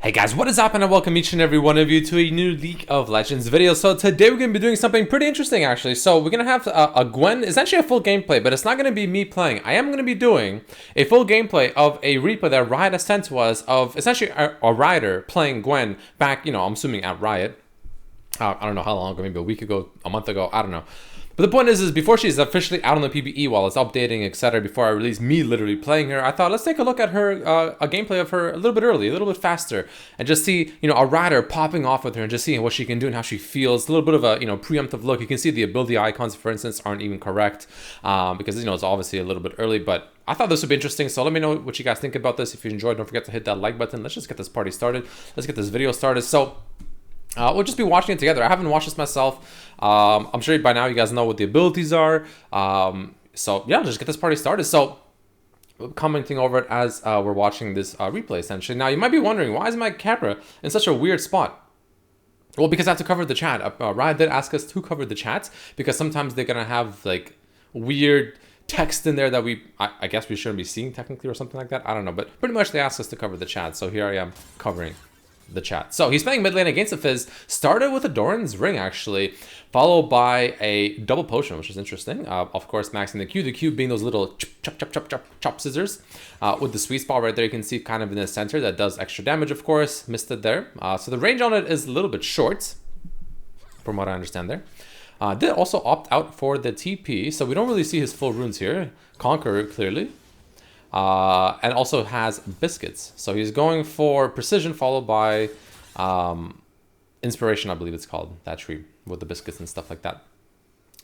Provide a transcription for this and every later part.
Hey guys, what is up, and I welcome each and every one of you to a new League of Legends video. So today we're going to be doing something pretty interesting actually. So we're going to have a Gwen. It's actually a full gameplay, but it's not going to be me playing. I am going to be doing a full gameplay of a replay that Riot has sent to us of essentially a Rioter playing Gwen back, I'm assuming at Riot. I don't know how long ago, maybe a week ago, a month ago, I don't know. But the point is before she's officially out on the PvE while it's updating, etc., before I release me literally playing her, I thought let's take a look at her, a gameplay of her a little bit early, a little bit faster, and just see, a rider popping off with her and just seeing what she can do and how she feels. A little bit of a, preemptive look. You can see the ability icons, for instance, aren't even correct because, it's obviously a little bit early, but I thought this would be interesting. So let me know what you guys think about this. If you enjoyed, don't forget to hit that like button. Let's just get this party started. Let's get this video started. So we'll just be watching it together. I haven't watched this myself. I'm sure by now you guys know what the abilities are. So yeah, just get this party started. So commenting over it as we're watching this replay essentially. Now you might be wondering, why is my camera in such a weird spot? Well, because I have to cover the chat. Riot did ask us to cover the chats because sometimes they're gonna have like weird text in there that I guess we shouldn't be seeing technically or something like that. I don't know, but pretty much they asked us to cover the chat. So here I am covering the chat. So he's playing mid lane against a Fizz. Started with a Doran's Ring actually, followed by a double potion, which is interesting. Of course, maxing the Q. The Q being those little chop scissors with the sweet spot right there. You can see kind of in the center that does extra damage. Of course, missed it there. So the range on it is a little bit short, from what I understand there. Did also opt out for the TP, so we don't really see his full runes here. Conqueror clearly. And also has biscuits, so he's going for precision followed by inspiration, I believe it's called, that tree with the biscuits and stuff like that.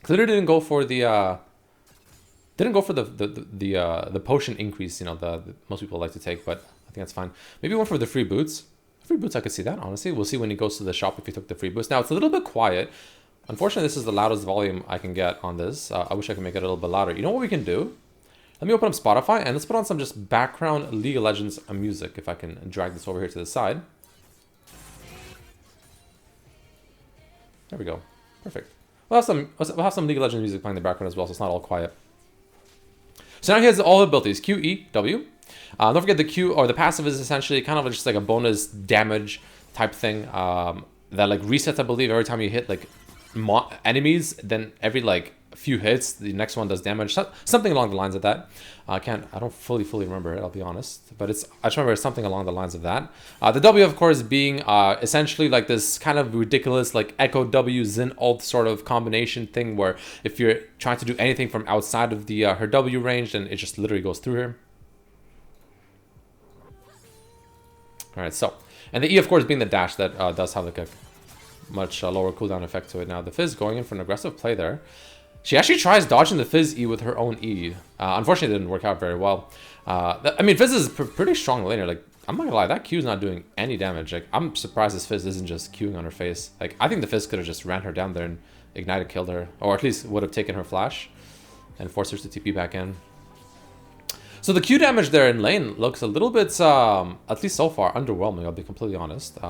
Clearly didn't go for the the potion increase, the most people like to take, but I think that's fine. Maybe went for the free boots. Free boots, I could see that, honestly. We'll see when he goes to the shop if he took the free boots. Now it's a little bit quiet. Unfortunately, this is the loudest volume I can get on this. I wish I could make it a little bit louder. You know what we can do? Let me open up Spotify and let's put on some just background League of Legends music, if I can drag this over here to the side. There we go. Perfect. We'll have some League of Legends music playing in the background as well, so it's not all quiet. So now he has all abilities, Q, E, W. Don't forget the Q, or the passive, is essentially kind of just like a bonus damage type thing that like resets, I believe, every time you hit like enemies. Then every like few hits, the next one does damage, something along the lines of that. I don't fully remember it, I'll be honest, but I just remember something along the lines of that. The W, of course, being essentially like this kind of ridiculous like Echo W Xin ult sort of combination thing, where if you're trying to do anything from outside of the her W range, then it just literally goes through her. All right, so, and the E, of course, being the dash that does have like a much lower cooldown effect to it. Now the Fizz going in for an aggressive play there. She actually tries dodging the Fizz E with her own E. Unfortunately, it didn't work out very well. I mean, Fizz is pretty strong laner. Like, I'm not gonna lie, that Q is not doing any damage. Like, I'm surprised this Fizz isn't just Qing on her face. Like, I think the Fizz could have just ran her down there and ignited, killed her, or at least would have taken her flash and forced her to TP back in. So the Q damage there in lane looks a little bit, at least so far, underwhelming. I'll be completely honest.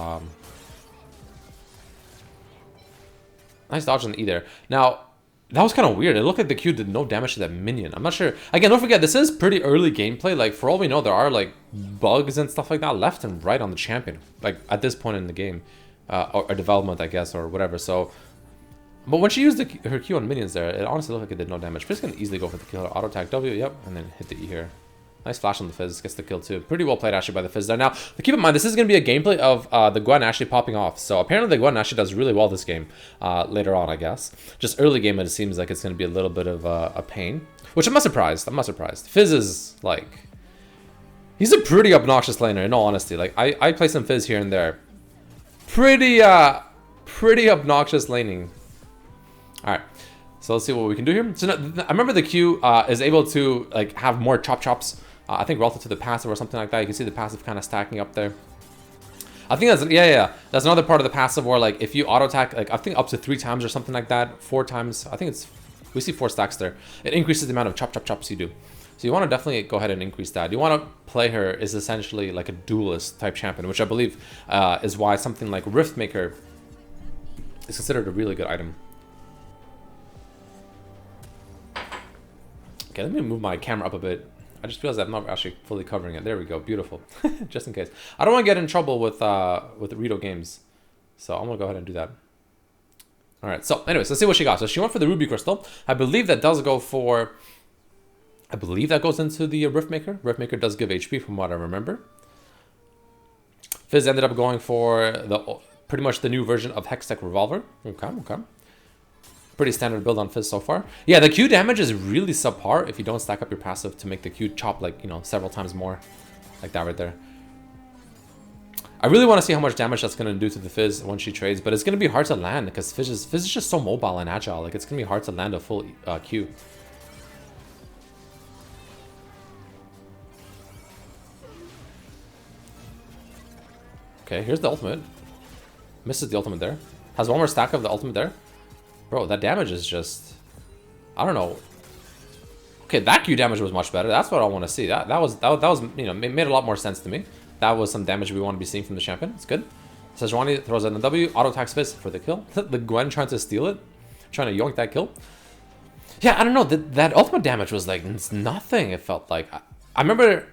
Nice dodge on the E there. Now, that was kind of weird. It looked like the Q did no damage to that minion. I'm not sure. Again, don't forget, this is pretty early gameplay. Like, for all we know, there are, like, bugs and stuff like that left and right on the champion. Like, at this point in the game. Or development, I guess, or whatever. So, but when she used her Q on minions there, it honestly looked like it did no damage. Fizz can easily go for the kill. Auto attack W, yep, and then hit the E here. Nice flash on the Fizz, gets the kill too. Pretty well played actually by the Fizz there. Now, keep in mind, this is going to be a gameplay of the Gwen actually popping off. So apparently the Gwen actually does really well this game later on, I guess. Just early game, it seems like it's going to be a little bit of a pain. Which I'm not surprised. I'm not surprised. Fizz is like... He's a pretty obnoxious laner, in all honesty. Like, I play some Fizz here and there. Pretty obnoxious laning. Alright. So let's see what we can do here. So I remember the Q is able to like have more chops. I think relative to the passive or something like that. You can see the passive kind of stacking up there. I think that's, yeah. That's another part of the passive where like if you auto attack, like I think up to 3 times or something like that, 4 times. I think we see 4 stacks there. It increases the amount of chops you do. So you want to definitely go ahead and increase that. You want to play her is essentially like a duelist type champion, which I believe is why something like Riftmaker is considered a really good item. Okay, let me move my camera up a bit. I just realized I'm not actually fully covering it. There we go. Beautiful. Just in case. I don't want to get in trouble with Rito Games. So I'm going to go ahead and do that. All right. So anyways, let's see what she got. So she went for the Ruby Crystal. I believe that does go for... I believe that goes into the Riftmaker. Riftmaker does give HP from what I remember. Fizz ended up going for the pretty much the new version of Hextech Revolver. Okay, okay. Pretty standard build on Fizz so far. Yeah, the Q damage is really subpar if you don't stack up your passive to make the Q chop like, you know, several times more. Like that right there. I really want to see how much damage that's going to do to the Fizz when she trades, but it's going to be hard to land because Fizz is just so mobile and agile. Like, it's going to be hard to land a full Q. Okay, here's the ultimate. Misses the ultimate there. Has one more stack of the ultimate there. Bro, that damage is just... I don't know. Okay, that Q damage was much better. That's what I want to see. That was you know, made a lot more sense to me. That was some damage we want to be seeing from the champion. It's good. Sejuani throws in the W. Auto attacks Fizz for the kill. The Gwen trying to steal it. Trying to yoink that kill. Yeah, I don't know. That ultimate damage was like nothing, it felt like. I remember...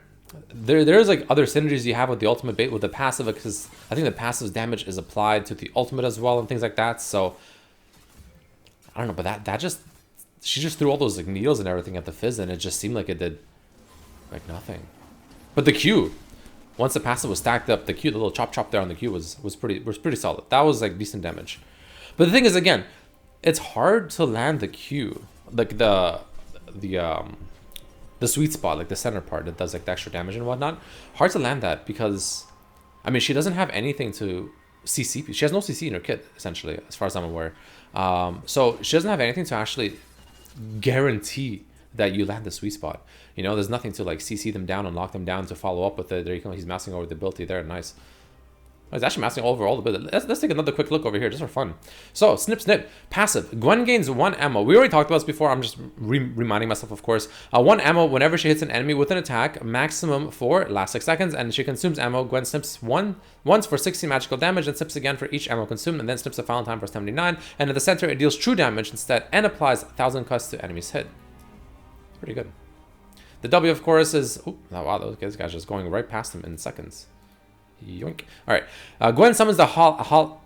There's like other synergies you have with the ultimate bait with the passive, because I think the passive's damage is applied to the ultimate as well and things like that. So I don't know, but that just, she just threw all those like needles and everything at the Fizz, and it just seemed like it did like nothing. But the Q, once the passive was stacked up, the Q, the little chop there on the Q was pretty solid. That was like decent damage. But the thing is, again, it's hard to land the Q, like the sweet spot, like the center part that does like the extra damage and whatnot. Hard to land that because, I mean, she doesn't have anything to CC. She has no CC in her kit, essentially, as far as I'm aware. So she doesn't have anything to actually guarantee that you land the sweet spot. You know, there's nothing to like CC them down and lock them down to follow up with it. There you go. He's massing over the ability there. Nice. Oh, he's actually massing over all the ability. Let's take another quick look over here just for fun. So, snip, snip. Passive. Gwen gains 1 ammo. We already talked about this before. I'm just reminding myself, of course. 1 ammo whenever she hits an enemy with an attack. Maximum for last 6 seconds. And she consumes ammo. Gwen snips once for 60 magical damage and snips again for each ammo consumed. And then snips a final time for 79. And at the center, it deals true damage instead and applies 1,000 cuts to enemies hit. Pretty good. The W, of course, is... Oh, wow, those guys just going right past him in seconds. Yoink. All right. Gwen summons the hallowed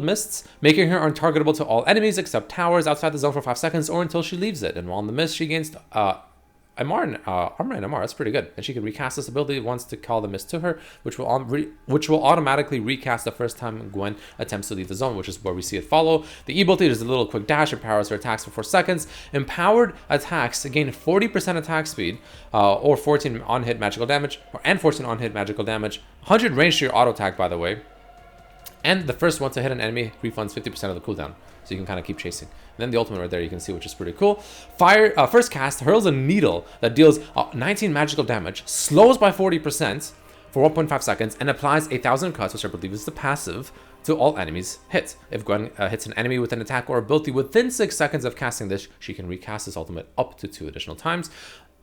mists, making her untargetable to all enemies except towers outside the zone for 5 seconds or until she leaves it. And while in the mist, she gains armor and MR. That's pretty good. And she can recast this ability once to call the mist to her, which will automatically recast the first time Gwen attempts to leave the zone, which is where we see it follow. The E ability is a little quick dash, empowers her attacks for 4 seconds. Empowered attacks gain 40% attack speed, or 14 on-hit magical damage, and 14 on-hit magical damage. 100 range to your auto attack, by the way. And the first one to hit an enemy refunds 50% of the cooldown. So you can kind of keep chasing. And then the ultimate right there you can see, which is pretty cool. First cast hurls a needle that deals 19 magical damage, slows by 40% for 1.5 seconds, and applies 1,000 cuts, which I believe is the passive, to all enemies hit. If Gwen hits an enemy with an attack or ability within 6 seconds of casting this, she can recast this ultimate up to 2 additional times.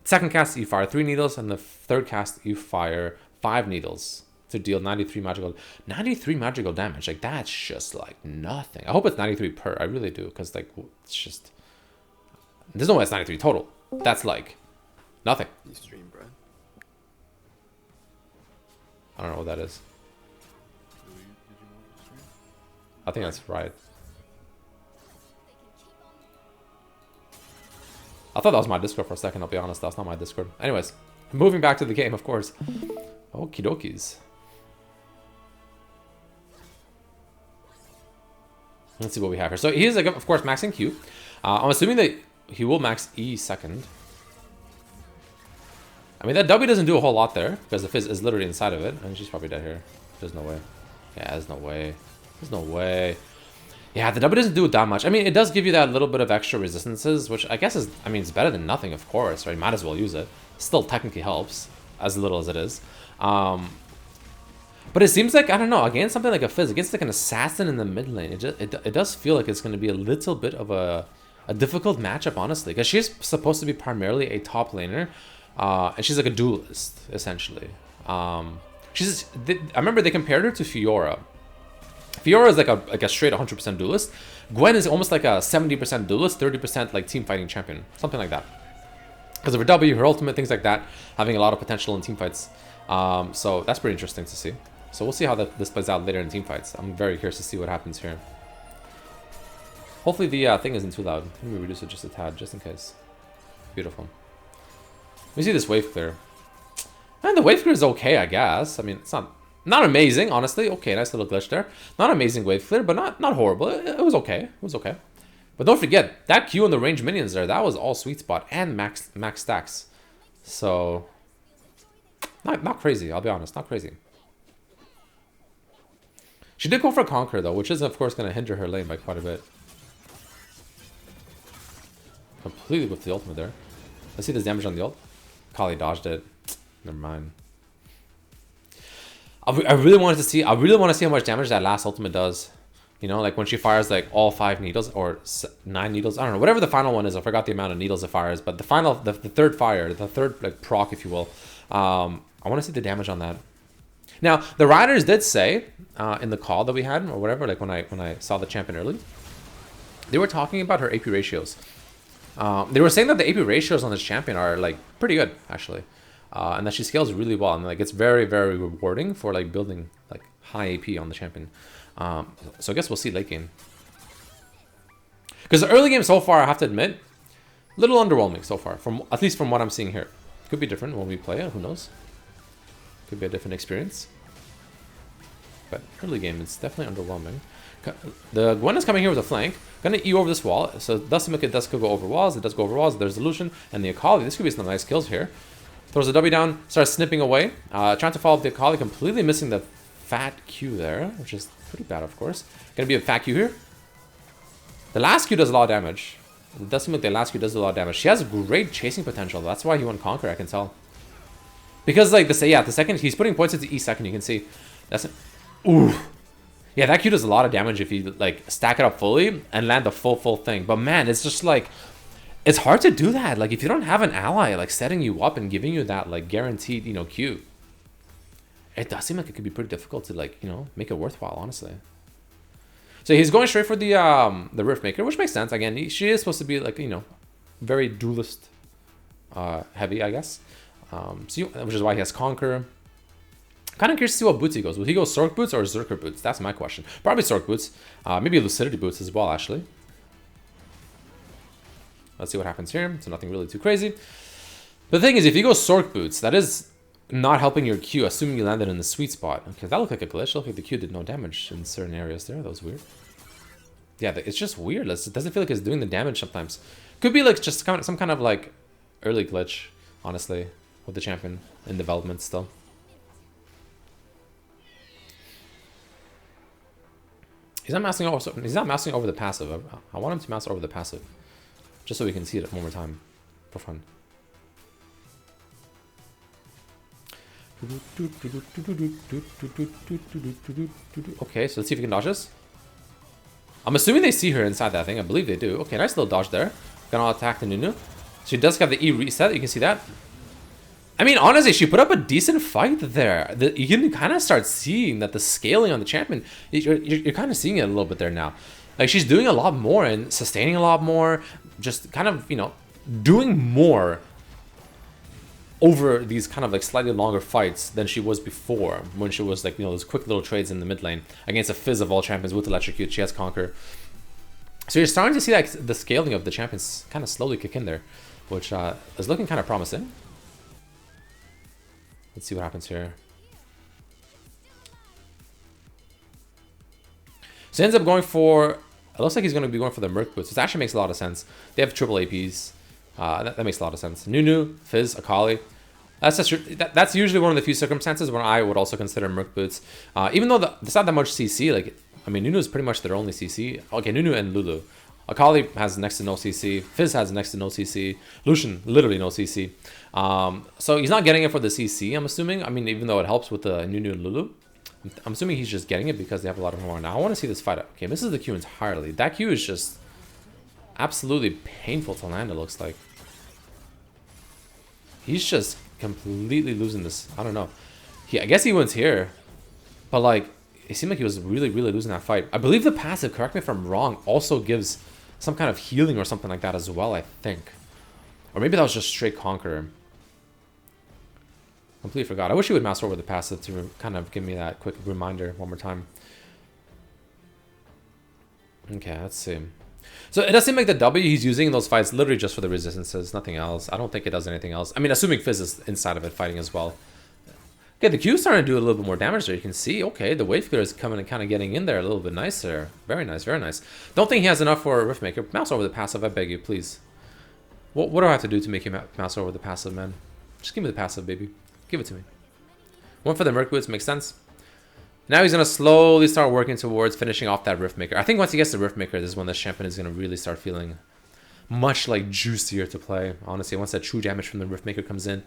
Second cast, you fire 3 needles, and the third cast, you fire 5 needles. To deal 93 magical damage. Like, that's just like nothing. I hope it's 93 per. I really do, because like it's just, there's no way it's 93 total. That's like nothing. You stream, bro. I don't know what that is. I think that's right. I thought that was my Discord for a second, I'll be honest. That's not my Discord. Anyways, moving back to the game, of course. Okie dokies. Let's see what we have here. So he's like, of course, maxing Q. I'm assuming that he will max E second. I mean, that W doesn't do a whole lot there because the Fizz is literally inside of it, and she's probably dead here. There's no way. Yeah, there's no way. There's no way. Yeah, the W doesn't do that much. I mean, it does give you that little bit of extra resistances, which I guess is, I mean, it's better than nothing, of course, right? Might as well use it. Still technically helps, as little as it is. But it seems like, I don't know, against something like a Fizz, against like an assassin in the mid lane, it does feel like it's going to be a little bit of a difficult matchup, honestly. Because she's supposed to be primarily a top laner, and she's like a duelist, essentially. I remember they compared her to Fiora. Fiora is like a straight 100% duelist. Gwen is almost like a 70% duelist, 30% like team fighting champion, something like that. because of her W, her ultimate, things like that, having a lot of potential in team fights. So that's pretty interesting to see. So we'll see how this plays out later in team fights. I'm very curious to see what happens here. Hopefully the thing isn't too loud. Let me reduce it just a tad, just in case. Beautiful. Let me see this wave clear. And the wave clear is okay, I guess. I mean, it's not amazing, honestly. Okay, nice little glitch there. Not amazing wave clear, but not horrible. It was okay. It was okay. But don't forget, that Q on the range minions there, that was all sweet spot and max stacks. So, not crazy, I'll be honest, not crazy. She did go for a Conquer though, which is of course going to hinder her lane by quite a bit. Completely with the ultimate there. Let's see this damage on the ult. Kali dodged it. Never mind. I really want to see how much damage that last ultimate does. You know, like when she fires like all 5 needles or 9 needles. I don't know, whatever the final one is. I forgot the amount of needles it fires, but the third fire, the third like proc, if you will. I want to see the damage on that. Now, the riders did say in the call that we had or whatever, like when I saw the champion early, they were talking about her AP ratios. They were saying that the AP ratios on this champion are like pretty good actually, and that she scales really well, and like it's very, very rewarding for like building like high AP on the champion. So I guess we'll see late game. Because the early game so far, I have to admit, a little underwhelming so far, at least from what I'm seeing here. Could be different when we play it, who knows? Could be a different experience. But early game, it's definitely underwhelming. The Gwen is coming here with a flank. Gonna E over this wall. So it does make it does go over walls. It does go over walls. There's Illusion and the Akali. This could be some nice kills here. Throws the W down, starts snipping away. Trying to follow up the Akali, completely missing the fat Q there, which is pretty bad, of course. Gonna be a fat Q here. The last Q does a lot of damage. It does seem like the last Q does a lot of damage. She has great chasing potential. That's why he won Conquer, I can tell. Because like the second he's putting points into E2, you can see that's ooh. Yeah, that Q does a lot of damage if you like stack it up fully and land the full thing. But man, it's just like it's hard to do that. Like if you don't have an ally like setting you up and giving you that like guaranteed, you know, Q. It does seem like it could be pretty difficult to like, you know, make it worthwhile, honestly. So he's going straight for the Rift Maker, which makes sense. Again, she is supposed to be like, you know, very duelist heavy, I guess. Which is why he has Conquer. Kind of curious to see what boots he goes. Will he go Sork boots or Zerker boots? That's my question. Probably Sork boots. Maybe Lucidity boots as well, actually. Let's see what happens here. So nothing really too crazy. But the thing is, if you go Sork boots, that is not helping your Q, assuming you landed in the sweet spot. Okay, that looked like a glitch. It looked like the Q did no damage in certain areas there. That was weird. Yeah, it's just weird. It doesn't feel like it's doing the damage sometimes. Could be like just some kind of like early glitch, honestly, with the champion in development still. He's not mousing over the passive. I want him to mouse over the passive, just so we can see it one more time for fun. Okay, so let's see if we can dodge this. I'm assuming they see her inside that thing. I believe they do. Okay, nice little dodge there. Gonna attack the Nunu. She does have the E reset. You can see that. I mean, honestly, she put up a decent fight there. You can kind of start seeing that the scaling on the champion, you're kind of seeing it a little bit there now. Like, she's doing a lot more and sustaining a lot more. Just kind of, you know, doing more over these kind of like slightly longer fights than she was before, when she was like, you know, those quick little trades in the mid lane against a Fizz of all champions with Electrocute. She has Conquer. So you're starting to see like the scaling of the champions kind of slowly kick in there, which is looking kind of promising. Let's see what happens here. So he ends up going for, it looks like he's going to be going for the Merc Boots, which actually makes a lot of sense. They have triple APs. That makes a lot of sense. Nunu, Fizz, Akali. That's usually one of the few circumstances where I would also consider Merc Boots. Even though there's not that much CC, like, I mean, Nunu is pretty much their only CC. Okay, Nunu and Lulu. Akali has next to no CC. Fizz has next to no CC. Lucian, literally no CC. So he's not getting it for the CC, I'm assuming. I mean, even though it helps with the Nunu and Lulu. I'm assuming he's just getting it because they have a lot of more. Now, I want to see this fight out. Okay, misses the Q entirely. That Q is just absolutely painful to land, it looks like. He's just completely losing this. I don't know. I guess he wins here. But, like, it seemed like he was really, really losing that fight. I believe the passive, correct me if I'm wrong, also gives some kind of healing or something like that as well, I think. Or maybe that was just straight Conqueror. Completely forgot. I wish he would mouse over the passive to kind of give me that quick reminder one more time. Okay, let's see. So it does seem like the W he's using in those fights literally just for the resistances, nothing else. I don't think it does anything else. I mean, assuming Fizz is inside of it fighting as well. Okay, the Q's starting to do a little bit more damage there. You can see, okay, the wave clear is coming and kind of getting in there a little bit nicer. Very nice, very nice. Don't think he has enough for a Riftmaker. Mouse over the passive, I beg you, please. What do I have to do to make him mouse over the passive, man? Just give me the passive, baby. Give it to me. One for the Merc Boots, makes sense. Now he's going to slowly start working towards finishing off that Riftmaker. I think once he gets the Riftmaker, this is when this champion is going to really start feeling much like juicier to play. Honestly, once that true damage from the Riftmaker comes in,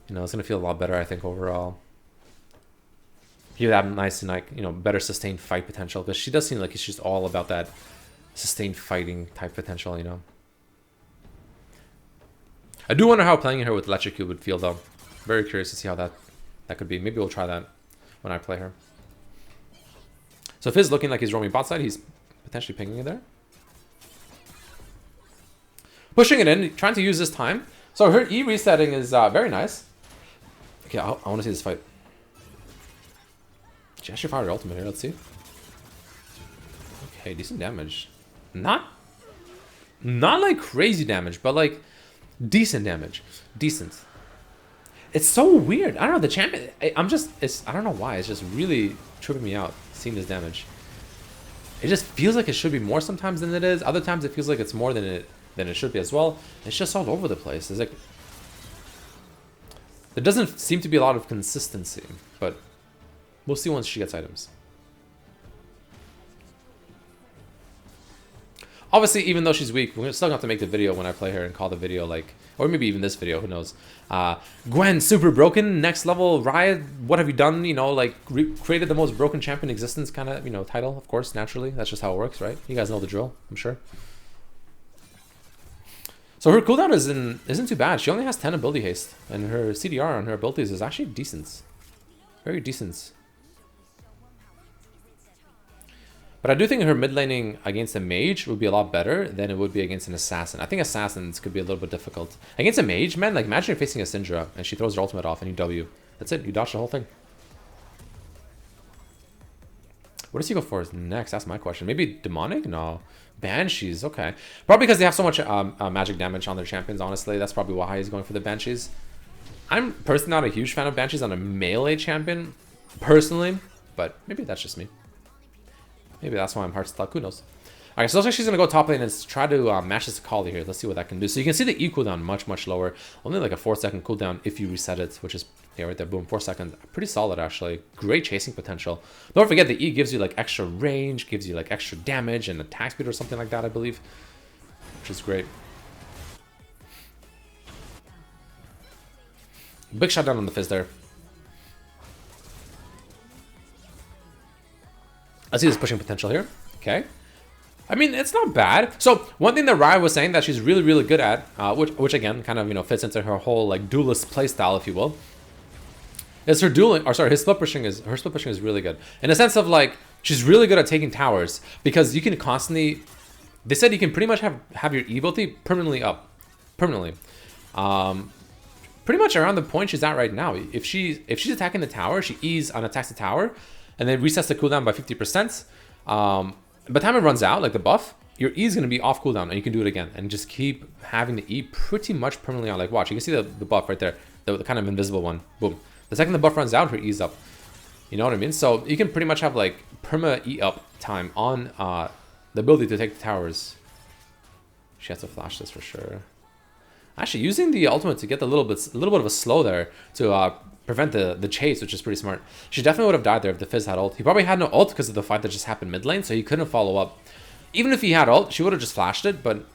you know, it's going to feel a lot better, I think, overall. You have nice and, like, you know, better sustained fight potential, because she does seem like it's just all about that sustained fighting type potential, you know. I do wonder how playing her with Electrocute would feel, though. Very curious to see how that could be. Maybe we'll try that when I play her. So Fizz looking like he's roaming bot side. He's potentially pinging it there. Pushing it in, trying to use this time. So her E resetting is very nice. Okay, I want to see this fight. She actually fired her ultimate here. Let's see. Okay, decent damage. Not like crazy damage, but like decent damage. Decent. It's so weird. I don't know, the champion, I don't know why, it's just really tripping me out seeing this damage. It just feels like it should be more sometimes than it is. Other times it feels like it's more than it should be as well. It's just all over the place. It's like there doesn't seem to be a lot of consistency, but we'll see once she gets items. Obviously, even though she's weak, we're still going to have to make the video when I play her and call the video like, or maybe even this video, who knows. Gwen, super broken, next level, Riot, what have you done? You know, like, created the most broken champion in existence kind of, you know, title, of course, naturally. That's just how it works, right? You guys know the drill, I'm sure. So her cooldown isn't too bad. She only has 10 ability haste, and her CDR on her abilities is actually decent. Very decent. But I do think her mid laning against a mage would be a lot better than it would be against an assassin. I think assassins could be a little bit difficult. Against a mage, man, like imagine you're facing a Syndra and she throws her ultimate off and you W. That's it, you dodge the whole thing. What does he go for next? That's my question. Maybe Demonic? No. Banshees, okay. Probably because they have so much magic damage on their champions, honestly. That's probably why he's going for the Banshees. I'm personally not a huge fan of Banshees on a melee champion, personally, but maybe that's just me. Maybe that's why I'm hard stuck. Who knows? Alright, so it looks like she's going to go top lane and try to match this Akali here. Let's see what that can do. So you can see the E cooldown much, much lower. Only like a 4-second cooldown if you reset it, which is, yeah, right there, boom, 4 seconds. Pretty solid, actually. Great chasing potential. Don't forget the E gives you like extra range, gives you like extra damage and attack speed or something like that, I believe. Which is great. Big shutdown on the Fizz there. I see this pushing potential here. Okay. I mean, it's not bad. So one thing that Riot was saying that she's really, really good at, which again kind of, you know, fits into her whole like duelist playstyle, if you will, is her dueling, or sorry, her split pushing is really good in the sense of like she's really good at taking towers, because you can constantly. They said you can pretty much have your E ability permanently up, pretty much around the point she's at right now. If she's attacking the tower, she E's on attacks the tower, and then resets the cooldown by 50%. By the time it runs out, like the buff, your E is going to be off cooldown, and you can do it again, and just keep having the E pretty much permanently on. Like, watch, you can see the buff right there, the kind of invisible one. Boom. The second the buff runs out, her E's up. You know what I mean? So you can pretty much have like perma E up time on the ability to take the towers. She has to flash this for sure. Actually, using the ultimate to get a little bit of a slow there to prevent the chase, which is pretty smart. She definitely would have died there if the Fizz had ult. He probably had no ult because of the fight that just happened mid lane, so he couldn't follow up. Even if he had ult, she would have just flashed it, but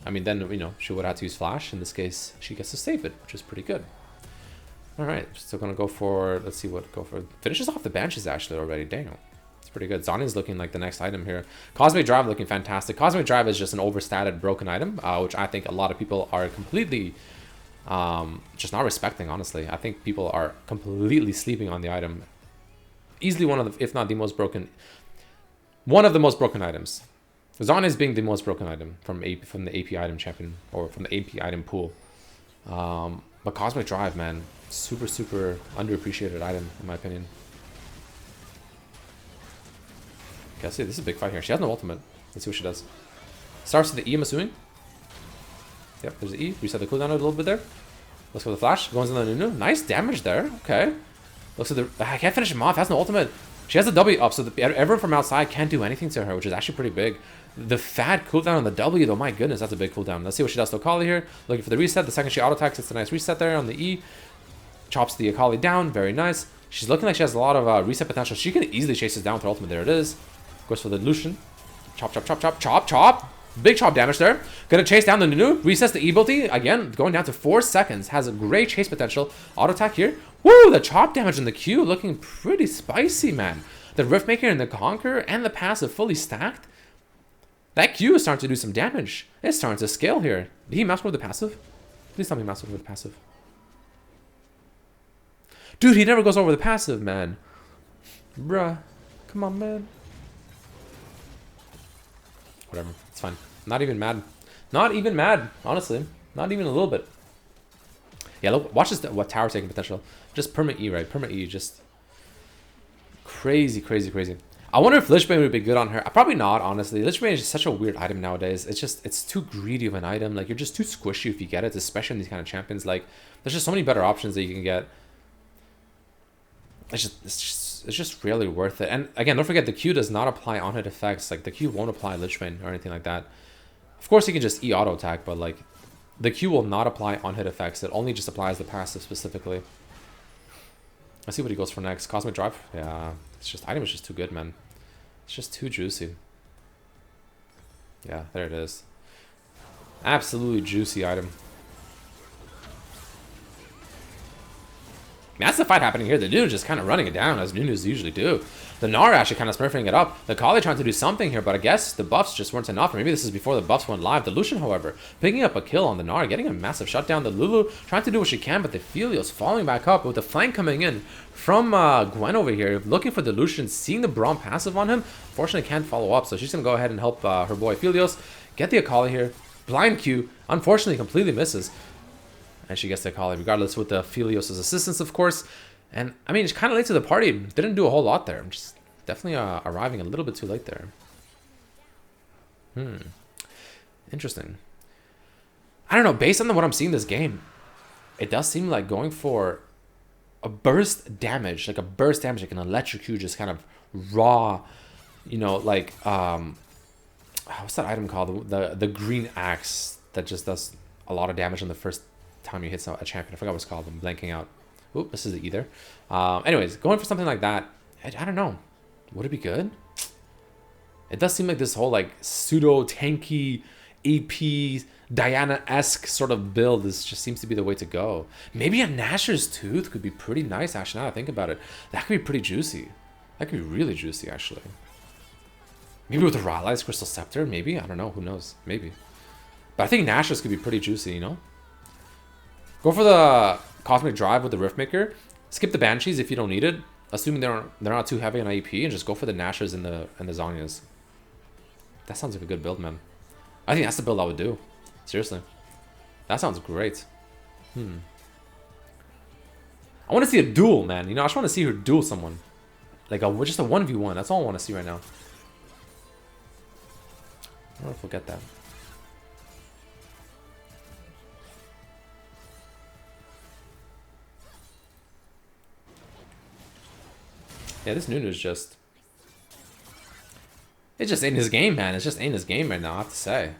I mean, then, you know, she would have had to use flash. In this case, she gets to save it, which is pretty good. All right, still gonna go for, let's see what go for. Finishes off the Banshees actually already. Dang, it's pretty good. Zhonya's looking like the next item here. Cosmic Drive looking fantastic. Cosmic Drive is just an overstated broken item, which I think a lot of people are completely just not respecting, honestly. I think people are completely sleeping on the item. Easily one of the, if not the most broken, one of the most broken items. Zhonya's being the most broken item from the AP item champion, or from the AP item pool. But Cosmic Drive, man, super, super underappreciated item, in my opinion. Okay, let's see. This is a big fight here. She has no ultimate. Let's see what she does. Starts with the E, I'm assuming. Yep, there's the E. Reset the cooldown a little bit there. Looks for the flash. Goes in the Nunu. Nice damage there. Okay. Looks at the... I can't finish him off. Has no ultimate. She has the W up, so everyone from outside can't do anything to her, which is actually pretty big. The fat cooldown on the W, though, my goodness, that's a big cooldown. Let's see what she does to Akali here. Looking for the reset. The second she auto-attacks, it's a nice reset there on the E. Chops the Akali down. Very nice. She's looking like she has a lot of reset potential. She can easily chase this down with her ultimate. There it is. Goes for the Lucian. Chop, chop, chop, chop, chop, chop. Big chop damage there. Gonna chase down the Nunu. Resets the E ability. Again, going down to 4 seconds. Has a great chase potential. Auto attack here. Woo! The chop damage in the Q looking pretty spicy, man. The Riftmaker and the Conqueror and the passive fully stacked. That Q is starting to do some damage. It's starting to scale here. Did he mouse over the passive? Please tell me mouse over the passive. Dude, he never goes over the passive, man. Bruh. Come on, man. Whatever. It's fine. Not even mad. Not even mad, honestly. Not even a little bit. Yeah, look, watch this. What tower taking potential? Just perma E, right? Perma E, just crazy, crazy, crazy. I wonder if Lich Bane would be good on her. Probably not, honestly. Lich Bane is just such a weird item nowadays. It's too greedy of an item. Like, you're just too squishy if you get it, especially in these kind of champions. Like, there's just so many better options that you can get. It's just really worth it. And again, don't forget, the Q does not apply on-hit effects. Like, the Q won't apply Lich Bane or anything like that. Of course, you can just E auto attack, but like, the Q will not apply on-hit effects. It only just applies the passive specifically. Let's see what he goes for next. Cosmic Drive. Yeah, it's just, item is just too good, man. It's just too juicy. Yeah, there it is. Absolutely juicy item. That's the fight happening here. The Nunu just kind of running it down, as Nunus usually do. The Gnar actually kind of smurfing it up. The Kali trying to do something here, but I guess the buffs just weren't enough. Or maybe this is before the buffs went live. The Lucian, however, picking up a kill on the Gnar, getting a massive shutdown. The Lulu trying to do what she can, but the Phelios falling back up with the flank coming in from Gwen over here, looking for the Lucian, seeing the Braum passive on him. Fortunately, can't follow up, so she's going to go ahead and help her boy Phelios get the Akali here. Blind Q, unfortunately, completely misses. And she gets the Akali, regardless with the Phelios' assistance, of course. And, I mean, it's kind of late to the party. Didn't do a whole lot there. Just definitely arriving a little bit too late there. Interesting. I don't know. Based on what I'm seeing this game, it does seem like going for a burst damage. Like an electrocute, just kind of raw, you know, like, what's that item called? The green axe that just does a lot of damage on the first time you hit a champion. I forgot what it's called. I'm blanking out. Oop, this is it either. Anyways, going for something like that, I don't know. Would it be good? It does seem like this whole like pseudo tanky AP Diana-esque sort of build just seems to be the way to go. Maybe a Nashor's Tooth could be pretty nice, actually, now that I think about it. That could be pretty juicy. That could be really juicy, actually. Maybe with the Rylai's Crystal Scepter, maybe? I don't know, who knows? Maybe. But I think Nashor's could be pretty juicy, you know? Go for the Cosmic Drive with the Riftmaker. Skip the Banshees if you don't need it, assuming they're not too heavy on IEP, and just go for the Nashors and the Zhonya's. That sounds like a good build, man. I think that's the build I would do. Seriously. That sounds great. I want to see a duel, man. You know, I just want to see her duel someone. Like just a 1v1. That's all I want to see right now. I don't know if we'll get that. Yeah, this Nunu is just... It just ain't his game, man. It just ain't his game right now, I have to say.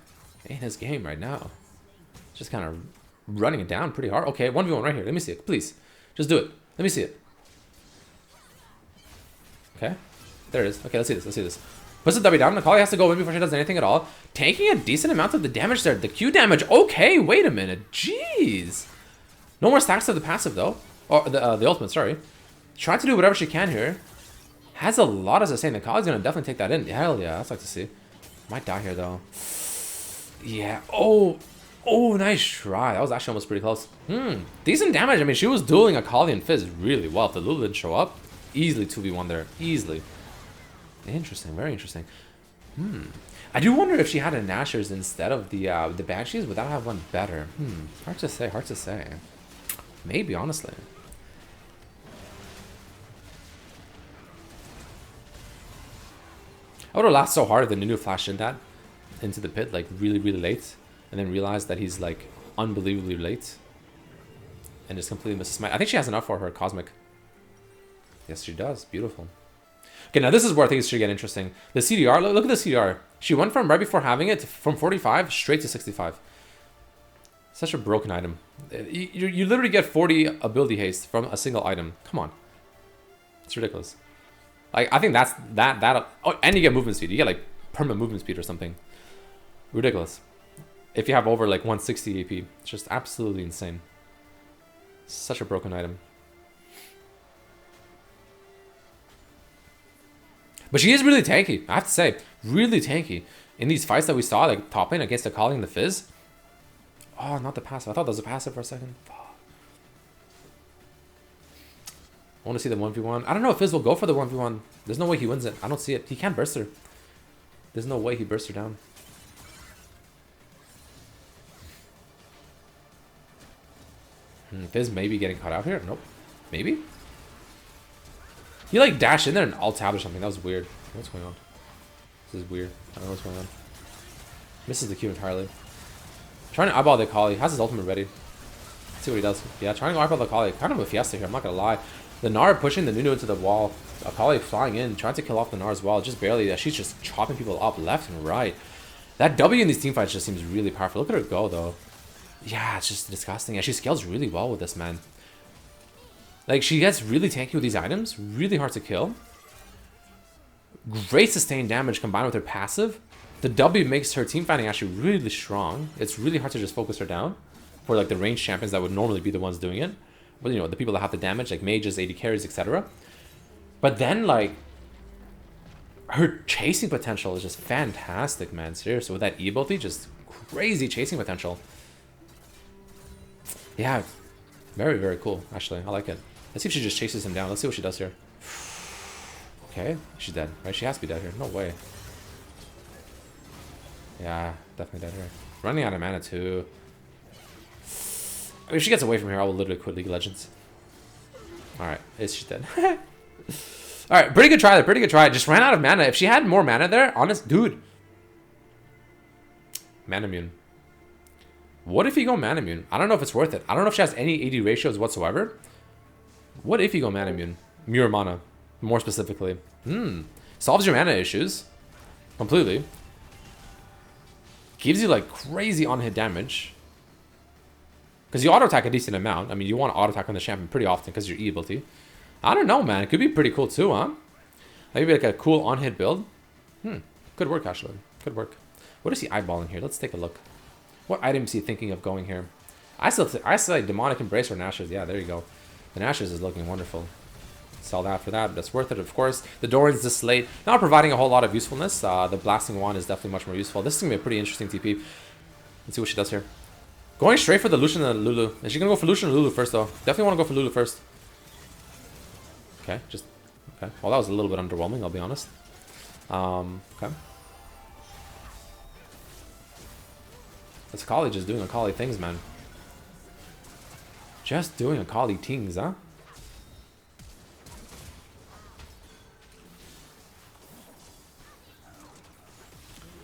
It ain't his game right now. Just kind of running it down pretty hard. Okay, 1v1 right here. Let me see it, please. Just do it. Let me see it. Okay. There it is. Okay, let's see this. Let's see this. Puts the W down. Akali has to go in before she does anything at all. Taking a decent amount of the damage there. The Q damage. Okay, wait a minute. Jeez. No more stacks of the passive, though. Or the ultimate, sorry. Trying to do whatever she can here. Has a lot of sustain. Akali's going to definitely take that in. Hell yeah, that's like to see. Might die here, though. Yeah. Oh, nice try. That was actually almost pretty close. Decent damage. I mean, she was dueling Akali and Fizz really well. If the Lulu didn't show up, easily 2v1 there. Easily. Interesting. Very interesting. I do wonder if she had a Nashers instead of the Banshees, would that have won better? Hard to say, hard to say. Maybe, honestly. I would have laughed so hard if the Nunu flashed in that into the pit, like really, really late, and then realized that he's like unbelievably late, and just completely misses my. I think she has enough for her Cosmic. Yes, she does. Beautiful. Okay, now this is where things should get interesting. The CDR, look at the CDR. She went from right before having it from 45 straight to 65. Such a broken item. You literally get 40 ability haste from a single item. Come on. It's ridiculous. Like, I think that's that. Oh, and you get movement speed. You get like permanent movement speed or something. Ridiculous. If you have over like 160 AP, it's just absolutely insane. Such a broken item. But she is really tanky, I have to say. Really tanky. In these fights that we saw, like top lane against the Akali and the Fizz. Oh, not the passive. I thought that was a passive for a second. Fuck. I want to see the 1v1. I don't know if Fizz will go for the 1v1. There's no way he wins it. I don't see it. He can't burst her. There's no way he bursts her down. Fizz maybe getting caught out here. Nope. Maybe? He like dashed in there and alt tab or something. That was weird. What's going on? This is weird. I don't know what's going on. Misses the Q entirely. Trying to eyeball the Akali. Has his ultimate ready. Let's see what he does. Yeah, trying to eyeball the Akali. Kind of a fiesta here. I'm not gonna lie. The Gnar pushing the Nunu into the wall. Akali flying in, trying to kill off the Gnar as well. Just barely. She's just chopping people up left and right. That W in these teamfights just seems really powerful. Look at her go though. Yeah, it's just disgusting. Yeah, she scales really well with this, man. Like, she gets really tanky with these items. Really hard to kill. Great sustained damage combined with her passive. The W makes her team fighting actually really strong. It's really hard to just focus her down for, like, the ranged champions that would normally be the ones doing it. But, you know, the people that have the damage, like mages, AD carries, etc. But then, like, her chasing potential is just fantastic, man. Seriously, with that E ability, just crazy chasing potential. Yeah, very, very cool, actually. I like it. Let's see if she just chases him down. Let's see what she does here. Okay, she's dead, right? She has to be dead here. No way. Yeah, definitely dead here. Running out of mana, too. I mean, if she gets away from here, I will literally quit League of Legends. Alright, she's dead. Alright, pretty good try there. Pretty good try. Just ran out of mana. If she had more mana there, honest, dude. Mana immune. What if you go mana immune? I don't know if it's worth it. I don't know if she has any AD ratios whatsoever. What if you go mana immune? Mirror mana, more specifically. Solves your mana issues completely. Gives you like crazy on-hit damage. Because you auto-attack a decent amount. I mean, you want to auto-attack on the champion pretty often because your E ability. I don't know, man. It could be pretty cool too, huh? Maybe like a cool on-hit build. Good work, actually. Good work. What is he eyeballing here? Let's take a look. What item is he thinking of going here? I still like Demonic Embrace or Nashers. Yeah, there you go. The Nashers is looking wonderful. Sell that for that. That's worth it, of course. The Doran's this late. Not providing a whole lot of usefulness. The Blasting Wand is definitely much more useful. This is going to be a pretty interesting TP. Let's see what she does here. Going straight for the Lucian and the Lulu. Is she going to go for Lucian or Lulu first, though? Definitely want to go for Lulu first. Okay, just... Okay. Well, that was a little bit underwhelming, I'll be honest. Okay. This Akali just doing Akali things, man. Just doing Akali things, huh?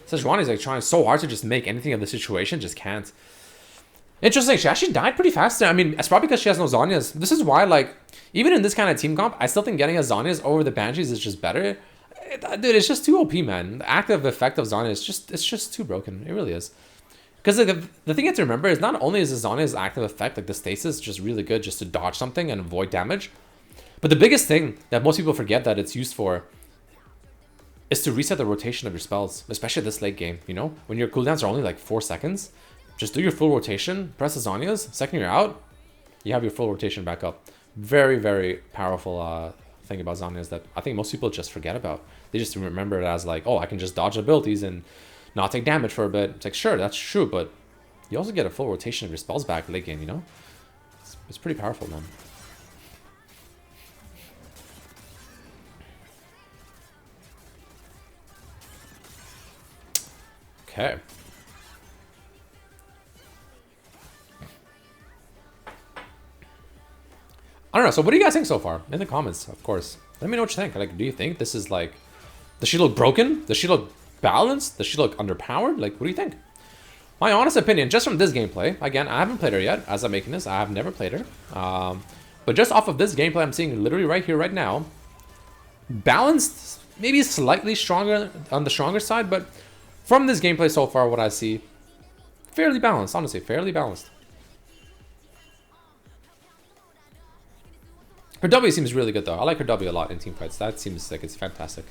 Sejuani's like trying so hard to just make anything of the situation, just can't. Interesting, she actually died pretty fast there. I mean, it's probably because she has no Zhonya's. This is why, like, even in this kind of team comp, I still think getting a Zhonya's over the Banshees is just better. Dude, it's just too OP, man. The active effect of Zhonya is just, it's just too broken. It really is. Because like, the thing you have to remember is not only is the Zhonya's active effect, like the stasis, just really good just to dodge something and avoid damage. But the biggest thing that most people forget that it's used for is to reset the rotation of your spells, especially this late game, you know? When your cooldowns are only like 4 seconds, just do your full rotation, press the Zhonya's, second you're out, you have your full rotation back up. Very, very powerful thing about Zhonya's that I think most people just forget about. They just remember it as like, oh, I can just dodge abilities and not take damage for a bit. It's like, sure, that's true, but you also get a full rotation of your spells back late game, you know? It's pretty powerful, man. Okay. I don't know. So what do you guys think so far? In the comments, of course. Let me know what you think. Like, do you think this is like... Does she look broken? Does she look balanced? Does she look underpowered? Like, what do you think? My honest opinion, just from this gameplay, again, I haven't played her yet. As I'm making this, I have never played her. But just off of this gameplay I'm seeing literally right here, right now, balanced, maybe slightly stronger, on the stronger side, but from this gameplay so far, what I see, fairly balanced, honestly, fairly balanced. Her W seems really good though. I like her W a lot in team fights. That seems like it's fantastic.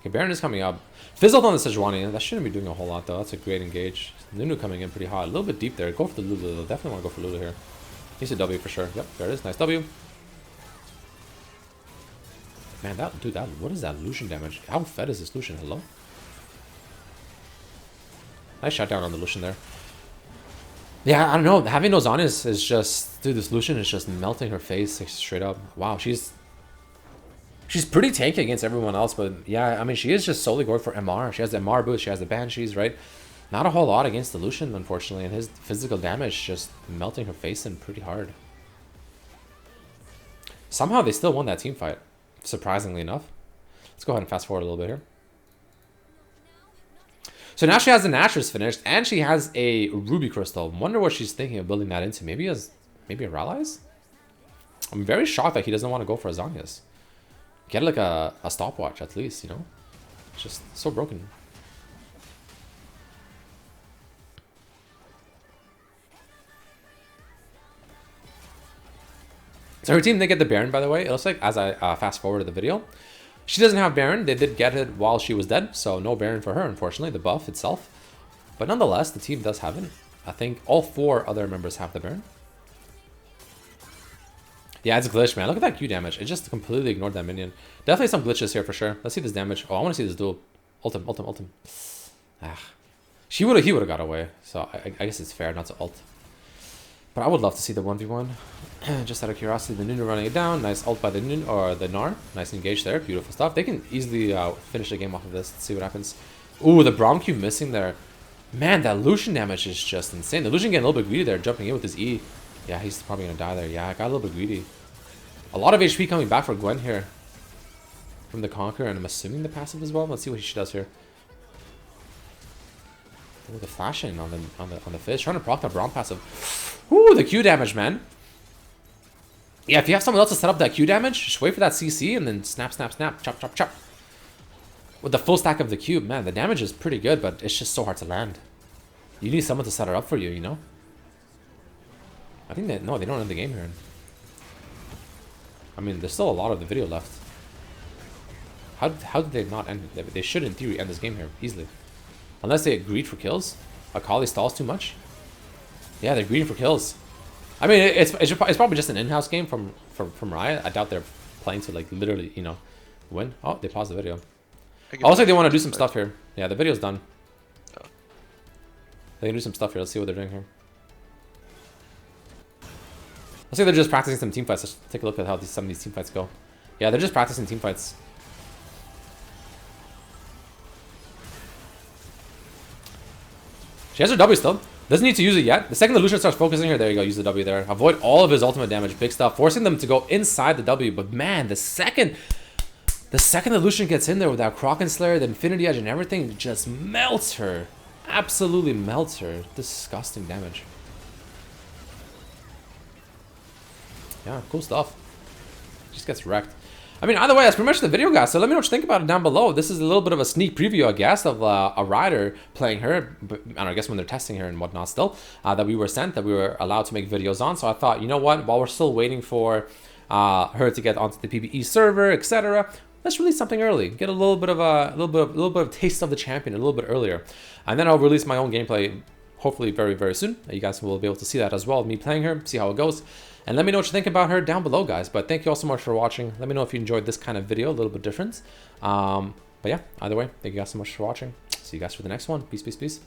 Okay, Baron is coming up. Fizzled on the Sejuani. That shouldn't be doing a whole lot though. That's a great engage. Nunu coming in pretty hot. A little bit deep there. Go for the Lulu though. Definitely want to go for Lulu here. He's a W for sure. Yep, there it is. Nice W. Man, that dude, what is that Lucian damage? How fed is this Lucian? Hello? Nice shot down on the Lucian there. Yeah, I don't know. Having those on is just... Dude, this Lucian is just melting her face like, straight up. Wow, she's pretty tanky against everyone else, but yeah, I mean, she is just solely going for MR. She has the MR boost, she has the Banshees, right? Not a whole lot against the Lucian, unfortunately, and his physical damage just melting her face in pretty hard. Somehow they still won that team fight, surprisingly enough. Let's go ahead and fast forward a little bit here. So now she has the Nashor's finished, and she has a Ruby Crystal. Wonder what she's thinking of building that into. Maybe a Rallies? I'm very shocked that he doesn't want to go for a Zhonya's. Get like a stopwatch at least, you know? It's just so broken. So her team did get the Baron, by the way. It looks like, as I fast forward to the video, she doesn't have Baron. They did get it while she was dead, so no Baron for her, unfortunately, the buff itself. But nonetheless, the team does have it. I think all 4 other members have the Baron. Yeah, it's glitched, man. Look at that Q damage. It just completely ignored that minion. Definitely some glitches here for sure. Let's see this damage. Oh, I want to see this duel. Ultim. Ah. He would have got away, so I guess it's fair not to ult. But I would love to see the 1v1. Just out of curiosity, the Nunu running it down. Nice ult by the Nunu, or the Gnar. Nice engage there. Beautiful stuff. They can easily finish the game off of this. Let's see what happens. Ooh, the Braum Q missing there. Man, that Lucian damage is just insane. The Lucian getting a little bit greedy there, jumping in with his E. Yeah, he's probably going to die there. Yeah, I got a little bit greedy. A lot of HP coming back for Gwen here. From the Conqueror, and I'm assuming the passive as well. Let's see what she does here. Oh, the flashing on the fish. Trying to proc that Braum passive. Ooh, the Q damage, man. Yeah, if you have someone else to set up that Q damage, just wait for that CC and then snap, chop. With the full stack of the cube, man, the damage is pretty good, but it's just so hard to land. You need someone to set it up for you, you know? I think that, no, they don't end the game here. I mean, there's still a lot of the video left. How did they not end it? They should, in theory, end this game here, easily. Unless they greed for kills. Akali stalls too much. Yeah, they're greeding for kills. I mean, it's probably just an in-house game from Riot. I doubt they're playing to, like, literally, you know, win. Oh, they paused the video. Also, they want to do some stuff here. Yeah, the video's done. Oh. They can do some stuff here. Let's see what they're doing here. Let's say they're just practicing some team fights. Let's take a look at how some of these team fights go. Yeah, they're just practicing team fights. She has her W still. Doesn't need to use it yet. The second the Lucian starts focusing here, there you go, use the W there. Avoid all of his ultimate damage, big stuff. Forcing them to go inside the W. But man, the second the Lucian gets in there with that Kraken Slayer, the Infinity Edge and everything, just melts her. Absolutely melts her. Disgusting damage. Yeah, cool stuff. Just gets wrecked. I mean, either way, that's pretty much the video, guys. So let me know what you think about it down below. This is a little bit of a sneak preview, I guess, of a rider playing her. But, I don't know, I guess when they're testing her and whatnot still, that we were sent, that we were allowed to make videos on. So I thought, you know what, while we're still waiting for her to get onto the PvE server, etc., let's release something early. Get a little bit of taste of the champion a little bit earlier. And then I'll release my own gameplay, hopefully very, very soon. You guys will be able to see that as well, me playing her, see how it goes. And let me know what you think about her down below, guys. But thank you all so much for watching. Let me know if you enjoyed this kind of video, a little bit different. But yeah, either way, thank you guys so much for watching. See you guys for the next one. Peace, peace, peace.